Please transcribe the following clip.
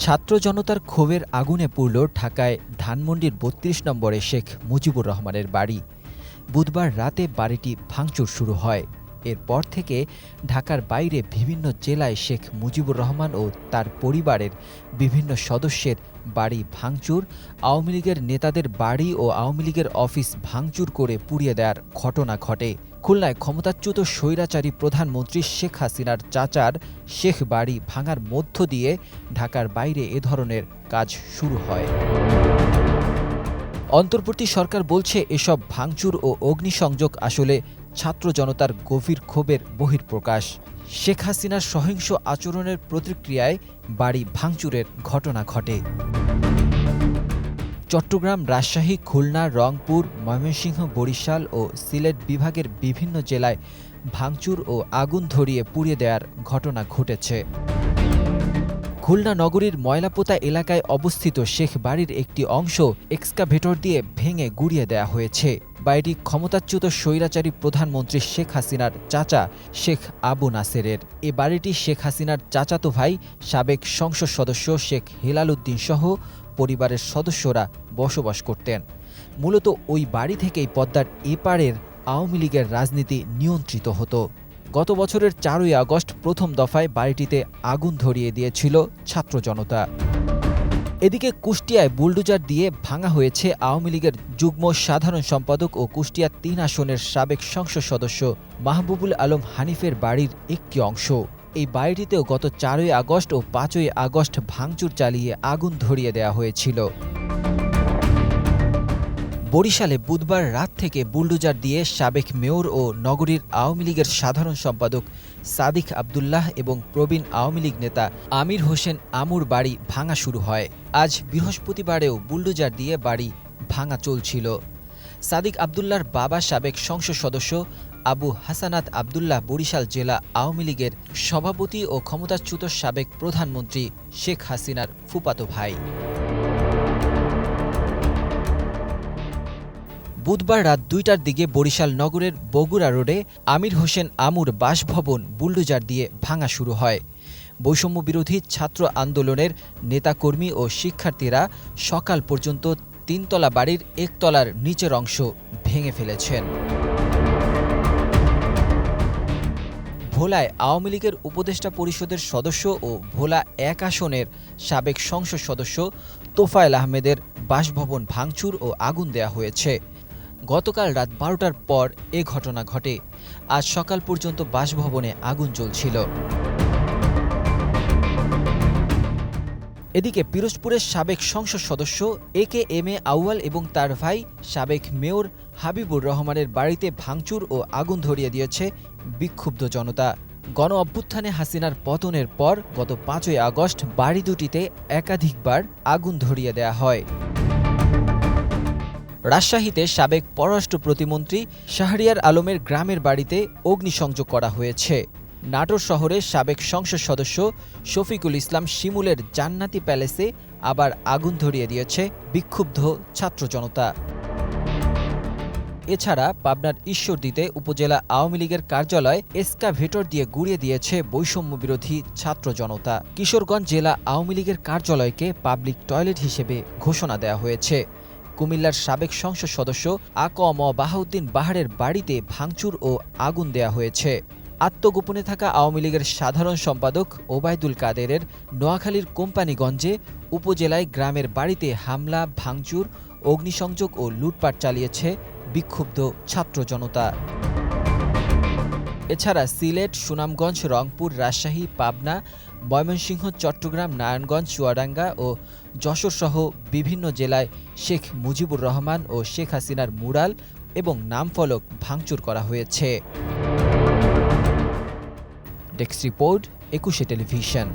ছাত্র জনতার ক্ষোভের আগুনে পুড়ল ঢাকায় ধানমন্ডির ৩২ নম্বরে শেখ মুজিবুর রহমানের বাড়ি। বুধবার রাতে বাড়িটি ভাঙচুর শুরু হয়। এরপর থেকে ঢাকার বাইরে বিভিন্ন জেলায় শেখ মুজিবুর রহমান ও তার পরিবারের বিভিন্ন সদস্যের বাড়ি ভাঙচুর, আওয়ামী লীগের নেতাদের বাড়ি ও আওয়ামী লীগের অফিস ভাঙচুর করে পুড়িয়ে দেওয়ার ঘটনা ঘটে। খুলনায় ক্ষমতাচ্যুত স্বৈরাচারী প্রধানমন্ত্রী শেখ হাসিনার চাচার শেখ বাড়ি ভাঙার মধ্য দিয়ে ঢাকার বাইরে এ ধরনের কাজ শুরু হয়। অন্তর্বর্তী সরকার বলছে এসব ভাঙচুর ও অগ্নিসংযোগ আসলে ছাত্র জনতার গভীর ক্ষোভের বহিঃপ্রকাশ। শেখ হাসিনার সহিংস আচরণের প্রতিক্রিয়ায় বাড়ি ভাঙচুরের ঘটনা ঘটে। চট্টগ্রাম, রাজশাহী, খুলনা, রংপুর, ময়মনসিংহ, বরিশাল ও সিলেট বিভাগের বিভিন্ন জেলায় ভাঙচুর ও আগুন ধরিয়ে পুড়িয়ে দেওয়ার ঘটনা ঘটেছে। খুলনা নগরীর ময়লাপোতা এলাকায় অবস্থিত শেখ বাড়ির একটি অংশ এক্সকাভেটর দিয়ে ভেঙে গুঁড়িয়ে দেওয়া হয়েছে। বাড়িটি ক্ষমতাচ্যুত স্বৈরাচারী প্রধানমন্ত্রী শেখ হাসিনার চাচা শেখ আবু নাসেরের। এ বাড়িটি শেখ হাসিনার চাচাতো ভাই সাবেক সংসদ সদস্য শেখ হেলাল উদ্দিন সহ পরিবারের সদস্যরা বসবাস করতেন। মূলত ওই বাড়ি থেকেই পদ্মার এপারের আওয়ামী লীগের রাজনীতি নিয়ন্ত্রিত হতো। গত বছরের ৪ই আগস্ট প্রথম দফায় বাড়িটিতে আগুন ধরিয়ে দিয়েছিল ছাত্র জনতা। এদিকে কুষ্টিয়ায় বুলডোজার দিয়ে ভাঙা হয়েছে আওয়ামী লীগের যুগ্ম সাধারণ সম্পাদক ও কুষ্টিয়া ৩ আসনের সাবেক সংসদ সদস্য মাহবুবুল আলম হানিফের বাড়ির একটি অংশ। এই বাড়িটিতেও গত ৪ই আগস্ট ও ৫ই আগস্ট ভাঙচুর চালিয়ে আগুন ধরিয়ে দেওয়া হয়েছিল। বরিশালে বুধবার রাত থেকে বুলডোজার দিয়ে সাবেক মেয়র ও নগরীর আওয়ামী লীগের সাধারণ সম্পাদক সাদিক আবদুল্লাহ এবং প্রবীণ আওয়ামী লীগ নেতা আমির হোসেন আমুর বাড়ি ভাঙা শুরু হয়। আজ বৃহস্পতিবারেও বুলডোজার দিয়ে বাড়ি ভাঙা চলছিল। সাদিক আবদুল্লাহর বাবা সাবেক সংসদ সদস্য আবু হাসানাত আবদুল্লাহ বরিশাল জেলা আওয়ামী লীগের সভাপতি ও ক্ষমতাচ্যুত সাবেক প্রধানমন্ত্রী শেখ হাসিনার ফুফাতো ভাই। বুধবার রাত ২টার দিকে বরিশাল নগরের বগুড়া রোডে আমির হোসেন আমুর বাসভবন বুলডোজার দিয়ে ভাঙা শুরু হয়। বৈষম্যবিরোধী ছাত্র আন্দোলনের নেতাকর্মী ও শিক্ষার্থীরা সকাল পর্যন্ত ৩ তলা বাড়ির একতলার নিচের অংশ ভেঙে ফেলেছেন। ভোলায় আওয়ামী লীগের উপদেষ্টা পরিষদের সদস্য ও ভোলা ১ আসনের সাবেক সংসদ সদস্য তোফায়েল আহমেদের বাসভবন ভাঙচুর ও আগুন দেয়া হয়েছে। গতকাল রাত ১২টার পর এ ঘটনা ঘটে। আজ সকাল পর্যন্ত বাসভবনে আগুন জ্বলছিল। এদিকে পিরোজপুরের সাবেক সংসদ সদস্য AKM আউয়াল এবং তার ভাই সাবেক মেয়র হাবিবুর রহমানের বাড়িতে ভাঙচুর ও আগুন ধরিয়ে দিয়েছে বিক্ষুব্ধ জনতা। গণ অভ্যুত্থানে হাসিনার পতনের পর গত ৫ই আগস্ট বাড়ি দুটিতে একাধিকবার আগুন ধরিয়ে দেয়া হয়। রাজশাহীতে সাবেক পররাষ্ট্র প্রতিমন্ত্রী শাহরিয়ার আলমের গ্রামের বাড়িতে অগ্নিসংযোগ করা হয়েছে। নাটোর শহরের সাবেক সংসদ সদস্য শফিকুল ইসলাম শিমুলের জান্নাতি প্যালেসে আবার আগুন ধরিয়ে দিয়েছে বিক্ষুব্ধ ছাত্র জনতা। এছাড়া পাবনার ঈশ্বরদীতে উপজেলা আওয়ামী লীগের কার্যালয় এক্সকাভেটর দিয়ে গুঁড়িয়ে দিয়েছে বৈষম্যবিরোধী ছাত্র জনতা। কিশোরগঞ্জ জেলা আওয়ামী লীগের কার্যালয়কে পাবলিক টয়লেট হিসেবে ঘোষণা দেওয়া হয়েছে। কুমিল্লার সাবেক সংসদ সদস্য AKM বাহাউদ্দিন বাহারের বাড়িতে ভাঙচুর ও আগুন দেয়া হয়েছে। আত্মগোপনে থাকা আওয়ামী লীগের সাধারণ সম্পাদক ওবায়দুল কাদেরের নোয়াখালীর কোম্পানিগঞ্জে উপজেলায় গ্রামের বাড়িতে হামলা, ভাঙচুর, অগ্নিসংযোগ ও লুটপাট চালিয়েছে বিক্ষুব্ধ ছাত্র জনতা। এছাড়া সিলেট, সুনামগঞ্জ, রংপুর, রাজশাহী, পাবনা, ময়মনসিংহ, চট্টগ্রাম, নারায়ণগঞ্জ, চুয়াডাঙ্গা ও যশোরসহ বিভিন্ন জেলায় শেখ মুজিবুর রহমান ও শেখ হাসিনার মুরাল এবং নামফলক ভাঙচুর করা হয়েছে। ডেস্ক রিপোর্ট, ২১শে টেলিভিশন।